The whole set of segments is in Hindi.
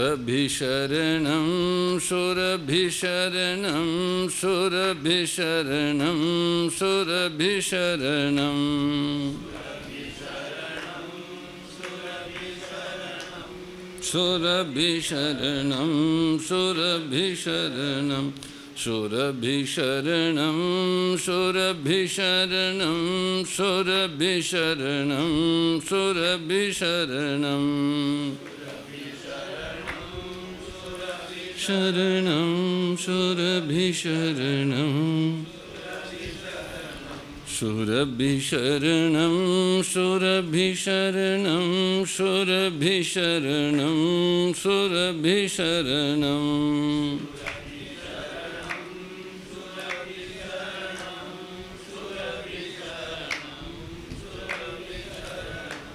सुरभिशरणं सुरभिशरणं सुरभिशरणं सुरभिशरणं सुरभिशरणं सुरभिशरणं सुरभिशरणं सुरभिशरणं सुरभिशरणं सुरभिशरणं शरणं सुरभिशरणं सुरभिशरणं सुरभिशरणं सुरभिशरणं सुरभिशरणं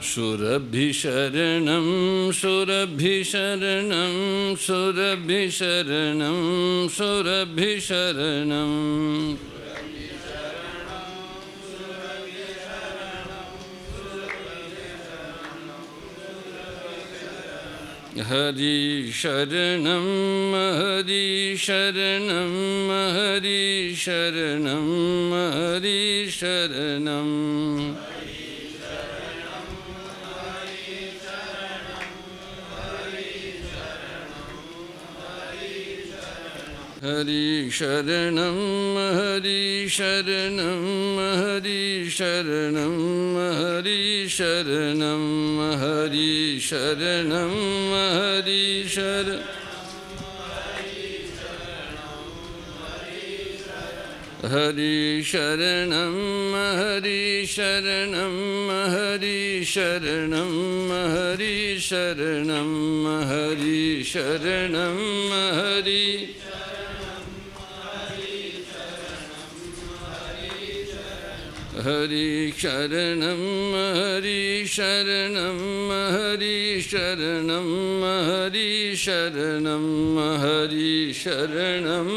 सुरभिशरणं सुरभिशरणं सुरभिशरणं सुरभिशरणं हरि शरणं हरि शरणं हरि शरणं हरि शरणं हरि शरणं हरि शरणं हरि शरणं हरि शरणं हरि शरणं हरि शरणं हरि शरणं हरि शरणं हरि शरणं हरि शरणं हरि शरणं हरि हरि शरणं हरि शरणं हरि शरणं हरि शरणं हरि शरणं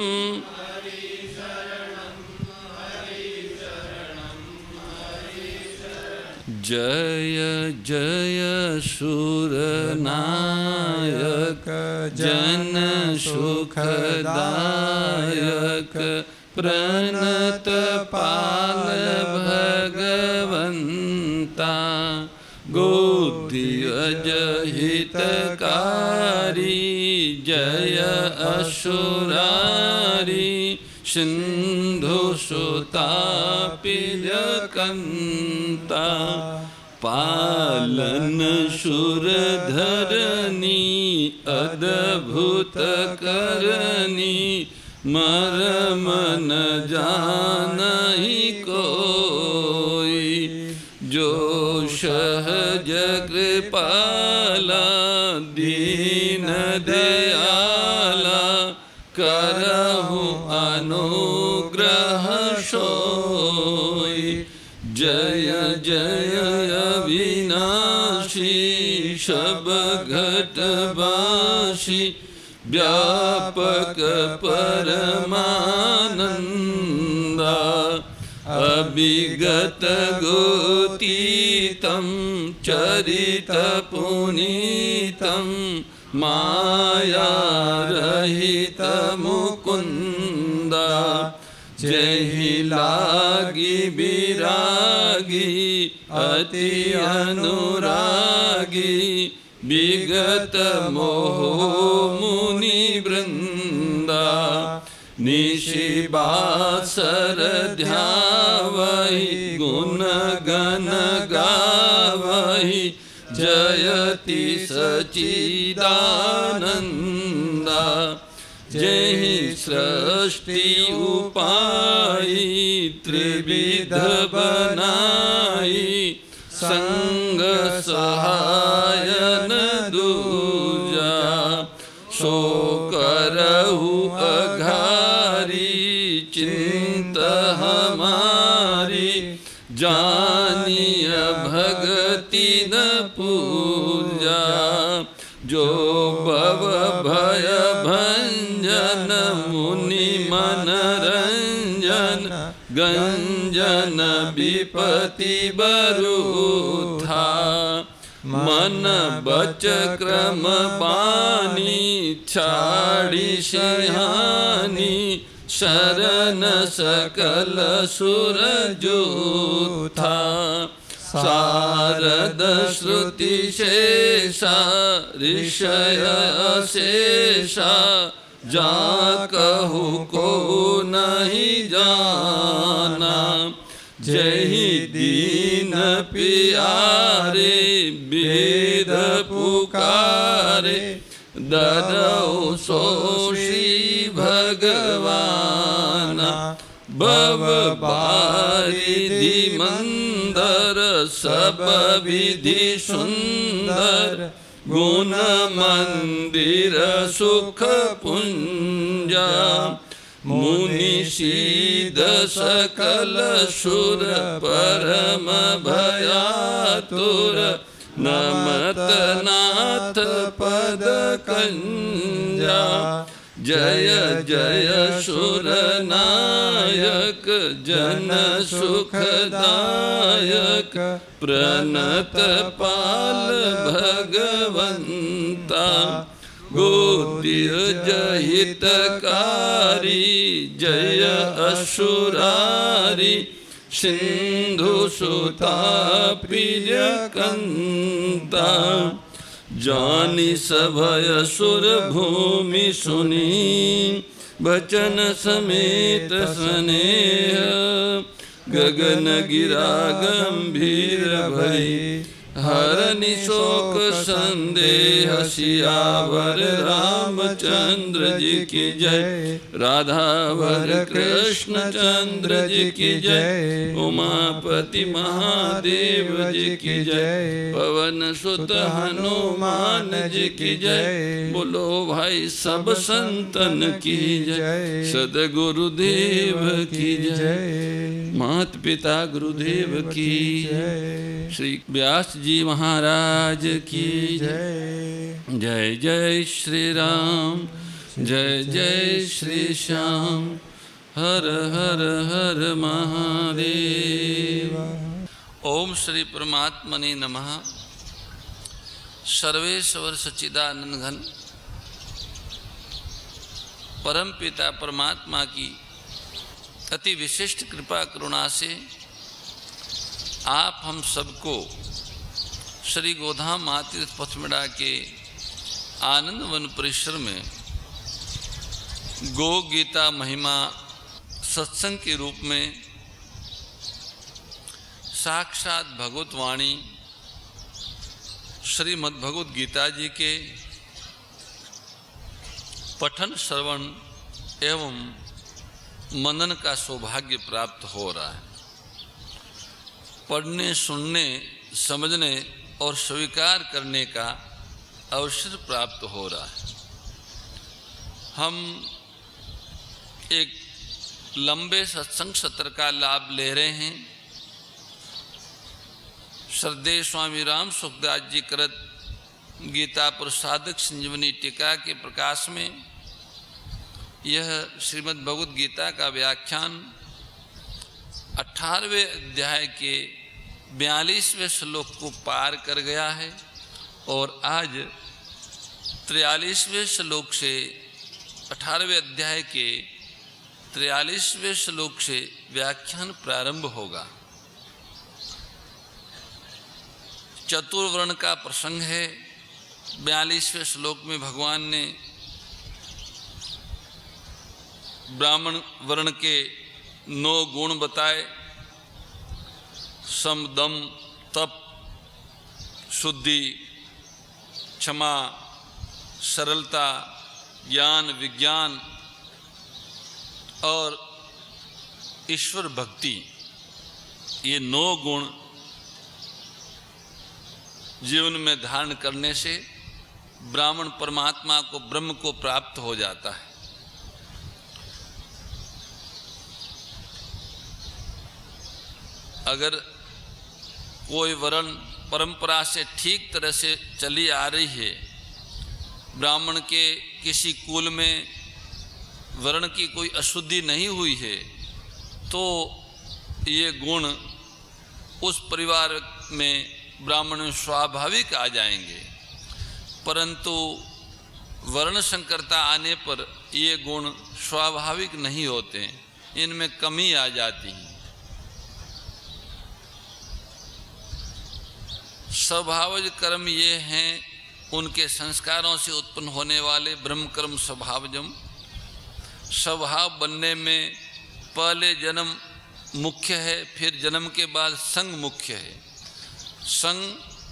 जय जय सुरनायक जन सुखदायक प्रणत पाल भगवंता गोदियज हितकारी जय असुरारी सिंधु सुतापिलकंता पालन सुरधरनी अद्भुत करनी मरम न जानहि कोई जो सहज कृपाला दीन दयाला करहु अनुग्रह सोई जय जय अविनाशी सब घटवासी व्यापक परमानंदा अभिगत गोतीतं चरित पुनीतं माया रहित मुकुंदा जहि लागी विरागी अति अनुरागी विगत मोह मुनि वृंदा निशिबासर ध्यावहि गुण गण गावहि जयति सच्चिदानंदा जहि सृष्टि उपाई त्रिविध बनाई संग सहायन दूजा सो करहु अघारी चिंत हमारी जानिय भगति न पूजा जो भव भय भंजन मुनि मनरंजन गंजन विपति बरूथा मन बच क्रम बानी छाड़ी सिंहानी शरण सकल सुर जूथा शारद श्रुति शेषा ऋषय शेषा जा कहु को नहीं जाना जहि दीन पियारे वेद पुकारे दरौ सो श्री भगवाना भव बारिधि मंदर सब विधि सुंदर गुण मंदिर सुख पुंजा मुनि सीध सकल सुर परम भयातुर नमत नाथ पद कंजा जय जय सुर नायक जन सुखदायक प्रणत पाल भगवंता गोदिय हितकारी जय असुरारी सिंधु सुता प्रिय कंता जानी सभय सुर भूमि सुनी बचन समेत स्नेह गगन गिरा गंभीर भई हरनि शोक संदेह सियावर रामचंद्र जी की जय राधावर कृष्ण चंद्र जी की जय उमापति महादेव जी की जय पवन सुत हनुमान जी की जय बोलो भाई सब संतन की जय सदगुरुदेव की जय मात पिता गुरुदेव की जय श्री व्यास जी महाराज की जय जय जय श्री राम जय जय श्री श्याम हर हर हर महादेव। ओम श्री परमात्मने नमः। सर्वेश्वर सच्चिदानंद घन परम पिता परमात्मा की अति विशिष्ट कृपा करुणा से आप हम सबको श्री गोधाम महातीर्थ पथमेड़ा के आनंद वन परिसर में गो गीता महिमा सत्संग के रूप में साक्षात भगवत वाणी श्रीमद् भगवत गीता जी के पठन श्रवण एवं मनन का सौभाग्य प्राप्त हो रहा है। पढ़ने सुनने समझने और स्वीकार करने का अवसर प्राप्त हो रहा है। हम एक लंबे सत्संग सत्र का लाभ ले रहे हैं। श्रद्धेय स्वामी राम सुखदास जी कृत गीता प्रसादक संजीवनी टीका के प्रकाश में यह श्रीमद् भगवद गीता का व्याख्यान 18वें अध्याय के 42वें श्लोक को पार कर गया है और आज 43वें श्लोक से 18वें अध्याय के 43वें श्लोक से व्याख्यान प्रारंभ होगा। चतुर्वर्ण का प्रसंग है। 42वें श्लोक में भगवान ने ब्राह्मण वर्ण के 9 गुण बताए। सम दम तप शुद्धि क्षमा सरलता ज्ञान विज्ञान और ईश्वर भक्ति, ये 9 गुण जीवन में धारण करने से ब्राह्मण परमात्मा को ब्रह्म को प्राप्त हो जाता है। अगर कोई वर्ण परंपरा से ठीक तरह से चली आ रही है, ब्राह्मण के किसी कुल में वर्ण की कोई अशुद्धि नहीं हुई है, तो ये गुण उस परिवार में ब्राह्मण में स्वाभाविक आ जाएंगे। परंतु वर्ण संकरता आने पर ये गुण स्वाभाविक नहीं होते, इनमें कमी आ जाती है। स्वभावज कर्म ये हैं उनके संस्कारों से उत्पन्न होने वाले ब्रह्म कर्म स्वभावजम। स्वभाव बनने में पहले जन्म मुख्य है, फिर जन्म के बाद संग मुख्य है। संग,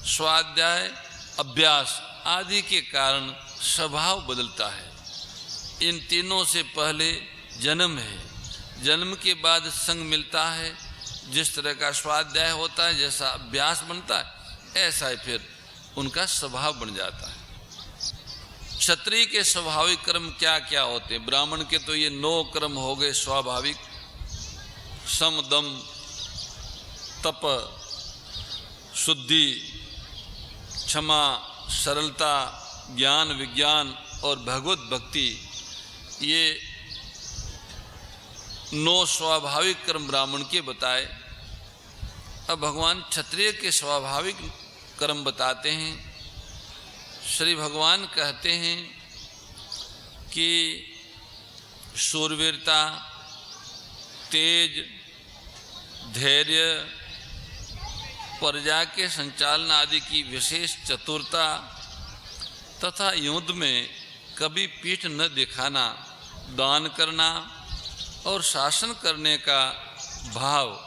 स्वाध्याय, अभ्यास आदि के कारण स्वभाव बदलता है। इन तीनों से पहले जन्म है, जन्म के बाद संग मिलता है। जिस तरह का स्वाध्याय होता है, जैसा अभ्यास बनता है, ऐसा ही फिर उनका स्वभाव बन जाता है। क्षत्रिय के स्वाभाविक कर्म क्या क्या होते हैं? ब्राह्मण के तो ये 9 कर्म हो गए स्वाभाविक: सम, दम, तप, शुद्धि, क्षमा, सरलता, ज्ञान, विज्ञान और भगवत भक्ति। ये 9 स्वाभाविक कर्म ब्राह्मण के बताए। अब भगवान क्षत्रिय के स्वाभाविक कर्म बताते हैं। श्री भगवान कहते हैं कि शूरवीरता, तेज, धैर्य, प्रजा के संचालन आदि की विशेष चतुरता तथा युद्ध में कभी पीठ न दिखाना, दान करना और शासन करने का भाव,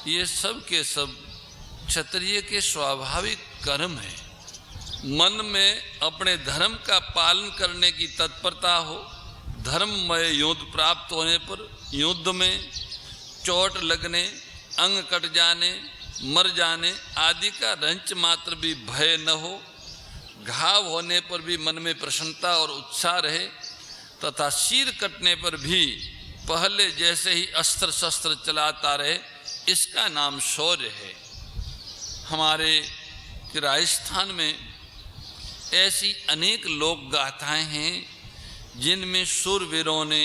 ये सब के सब क्षत्रिय के स्वाभाविक कर्म है। मन में अपने धर्म का पालन करने की तत्परता हो, धर्ममय युद्ध प्राप्त होने पर युद्ध में चोट लगने, अंग कट जाने, मर जाने आदि का रंच मात्र भी भय न हो, घाव होने पर भी मन में प्रसन्नता और उत्साह रहे तथा सिर कटने पर भी पहले जैसे ही अस्त्र शस्त्र चलाता रहे, इसका नाम शौर्य है। हमारे राजस्थान में ऐसी अनेक लोक गाथाएं हैं जिनमें शूरवीरों ने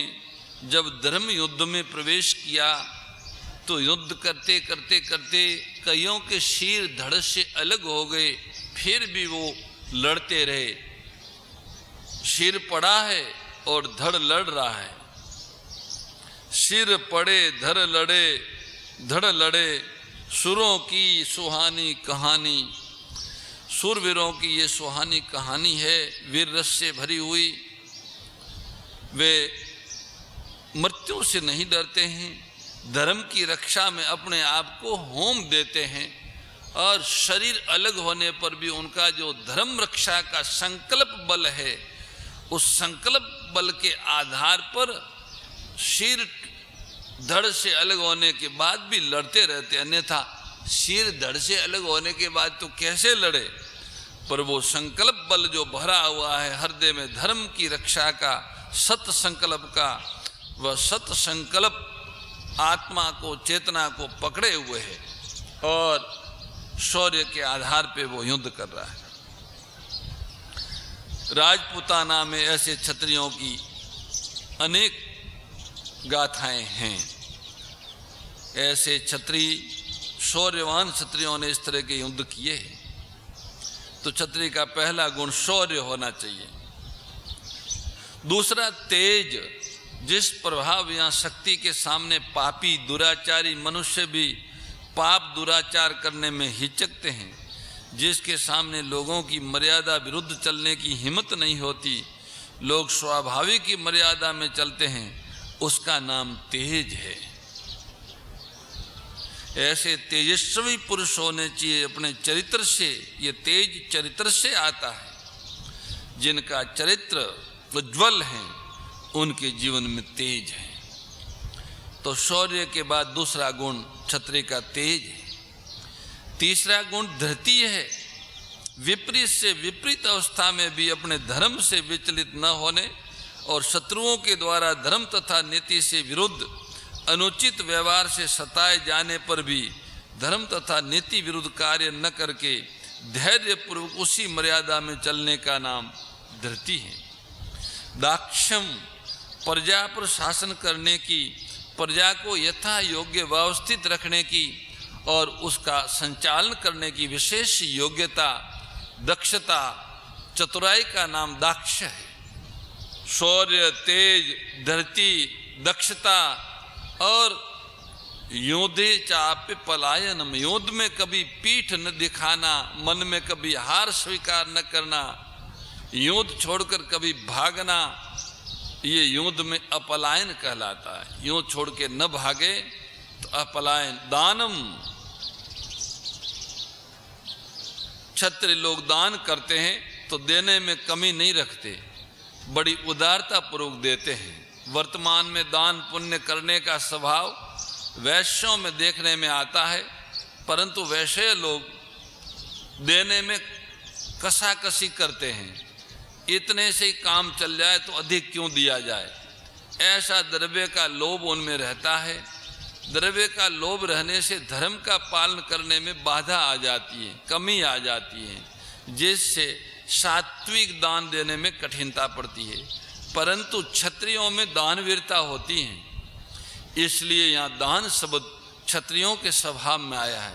जब धर्म युद्ध में प्रवेश किया तो युद्ध करते करते करते कईयों के सिर धड़ से अलग हो गए, फिर भी वो लड़ते रहे। सिर पड़ा है और धड़ लड़ रहा है। सिर पड़े धड़ लड़े, धड़ लड़े, सुरों की सुहानी कहानी। शूरवीरों की ये सुहानी कहानी है, वीर रस से भरी हुई। वे मृत्यु से नहीं डरते हैं, धर्म की रक्षा में अपने आप को होम देते हैं और शरीर अलग होने पर भी उनका जो धर्म रक्षा का संकल्प बल है, उस संकल्प बल के आधार पर सिर धड़ से अलग होने के बाद भी लड़ते रहते। अन्यथा सिर धड़ से अलग होने के बाद तो कैसे लड़े? पर वो संकल्प बल जो भरा हुआ है हृदय में धर्म की रक्षा का, सत संकल्प का, वह सत संकल्प आत्मा को, चेतना को पकड़े हुए है और शौर्य के आधार पे वो युद्ध कर रहा है। राजपूताना में ऐसे क्षत्रियों की अनेक गाथाएं हैं। ऐसे क्षत्रिय, शौर्यवान क्षत्रियों ने इस तरह के युद्ध किए हैं। तो क्षत्रिय का पहला गुण शौर्य होना चाहिए। दूसरा तेज, जिस प्रभाव या शक्ति के सामने पापी दुराचारी मनुष्य भी पाप दुराचार करने में हिचकते हैं, जिसके सामने लोगों की मर्यादा विरुद्ध चलने की हिम्मत नहीं होती, लोग स्वाभाविक की मर्यादा में चलते हैं, उसका नाम तेज है। ऐसे तेजस्वी पुरुष होने चाहिए अपने चरित्र से। ये तेज चरित्र से आता है। जिनका चरित्र उज्ज्वल है उनके जीवन में तेज है। तो शौर्य के बाद दूसरा गुण क्षत्रिय का तेज है। तीसरा गुण धृति है। विपरीत से विपरीत अवस्था में भी अपने धर्म से विचलित न होने और शत्रुओं के द्वारा धर्म तथा नीति से विरुद्ध अनुचित व्यवहार से सताए जाने पर भी धर्म तथा नीति विरुद्ध कार्य न करके धैर्यपूर्वक उसी मर्यादा में चलने का नाम धृति है। दाक्षम, प्रजा पर शासन करने की, प्रजा को यथा योग्य व्यवस्थित रखने की और उसका संचालन करने की विशेष योग्यता, दक्षता, चतुराई का नाम दाक्ष है। शौर्य, तेज, धरती, दक्षता और योधे चापे पलायनम, युद्ध में कभी पीठ न दिखाना, मन में कभी हार स्वीकार न करना, युद्ध छोड़कर कभी भागना, ये युद्ध में अपलायन कहलाता है। युद्ध छोड़ के न भागे तो अपलायन। दानम, क्षत्रिय लोग दान करते हैं तो देने में कमी नहीं रखते, बड़ी उदारता पूर्वक देते हैं। वर्तमान में दान पुण्य करने का स्वभाव वैश्यों में देखने में आता है, परंतु वैश्य लोग देने में कसाकसी करते हैं, इतने से ही काम चल जाए तो अधिक क्यों दिया जाए, ऐसा द्रव्य का लोभ उनमें रहता है। द्रव्य का लोभ रहने से धर्म का पालन करने में बाधा आ जाती है, कमी आ जाती है, जिससे सात्विक दान देने में कठिनता पड़ती है। परंतु क्षत्रियों में दानवीरता होती है, इसलिए यहाँ दान शब्द क्षत्रियों के स्वभाव में आया है।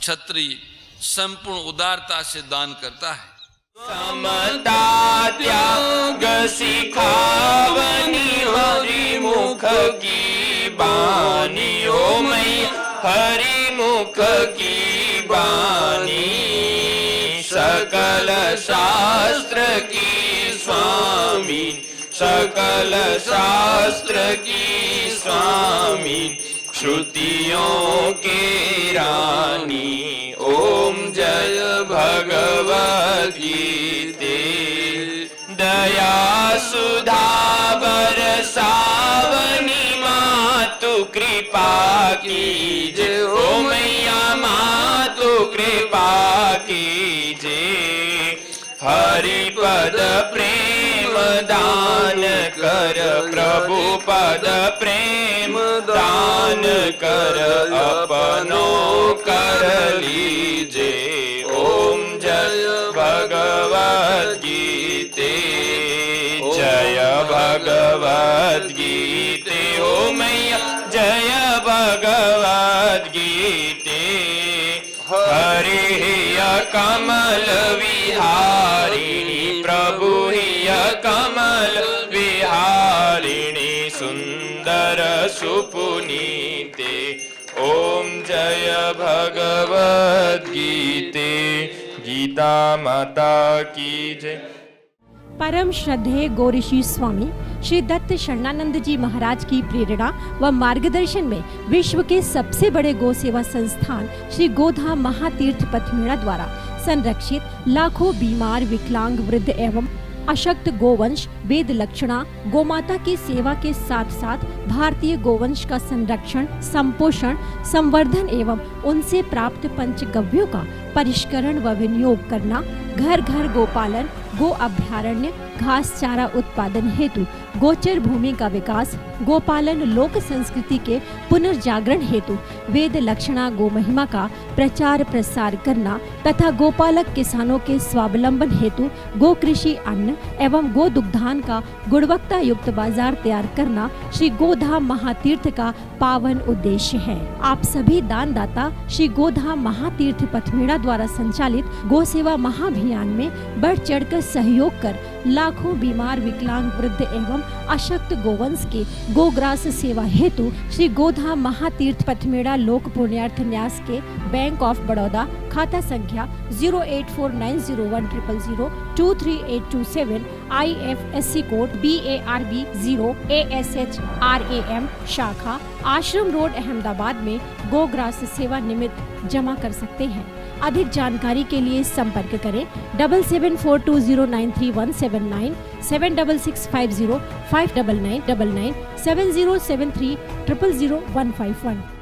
क्षत्रिय संपूर्ण उदारता से दान करता है। समता त्याग सिखावनी हरि मुख की बानी, ओ मैया हरि मुख की बानी। सकल शास्त्र की स्वामी, सकल शास्त्र की स्वामी, श्रुतियों के रानी। ओम जय भगवद गीते, दया सुधा बरसावनी मातु कृपा कीजे, ओ मैया मातु कृपा कीजे। हरि पद प्रेम दान कर, प्रभु पद प्रेम दान कर, अपनो कर लीजे। ओम जय भगवद गीते, जय भगवद गीते, ओ मैया जय भगवद गीते। हरि कमल विहारिणी, प्रभु हिय कमल विहारिणी, सुंदर सुपुनीते। ओम जय भगवद गीते, गीता माता की जय। परम श्रद्धेय गौरीशी स्वामी श्री दत्त शरणानंद जी महाराज की प्रेरणा व मार्गदर्शन में विश्व के सबसे बड़े गौ सेवा संस्थान श्री गोधाम महातीर्थ पथमेड़ा द्वारा संरक्षित लाखों बीमार, विकलांग, वृद्ध एवं अशक्त गोवंश वेद लक्षणा गोमाता की सेवा के साथ साथ भारतीय गोवंश का संरक्षण, संपोषण, संवर्धन एवं उनसे प्राप्त पंचगव्यों का परिष्करण व विनियोग करना, घर घर गोपालन, गो अभ्यारण्य, घास चारा उत्पादन हेतु गोचर भूमि का विकास, गोपालन लोक संस्कृति के पुनर्जागरण हेतु वेद लक्षणा गो महिमा का प्रचार प्रसार करना तथा गोपालक किसानों के स्वावलंबन हेतु गो कृषि अन्न एवं गो दुग्धान का गुणवत्ता युक्त बाजार तैयार करना श्री गोधाम महातीर्थ का पावन उद्देश्य है। आप सभी दानदाता श्री गोधाम महातीर्थ पथमेड़ा द्वारा संचालित गो सेवा महाअभियान में बढ़ चढ़कर सहयोग कर लाखों बीमार, विकलांग, वृद्ध एवं अशक्त गोवंश के गोग्रास सेवा हेतु श्री गोधाम महातीर्थ पथमेड़ा लोक पुण्यार्थ न्यास के बैंक ऑफ बड़ौदा खाता संख्या 084901000238827 IFSC कोड BARB 0 ASHRAM शाखा आश्रम रोड अहमदाबाद में गोग्रास सेवा निमित्त जमा कर सकते हैं। अधिक जानकारी के लिए संपर्क करें 7742093179 7665059999 7073000151।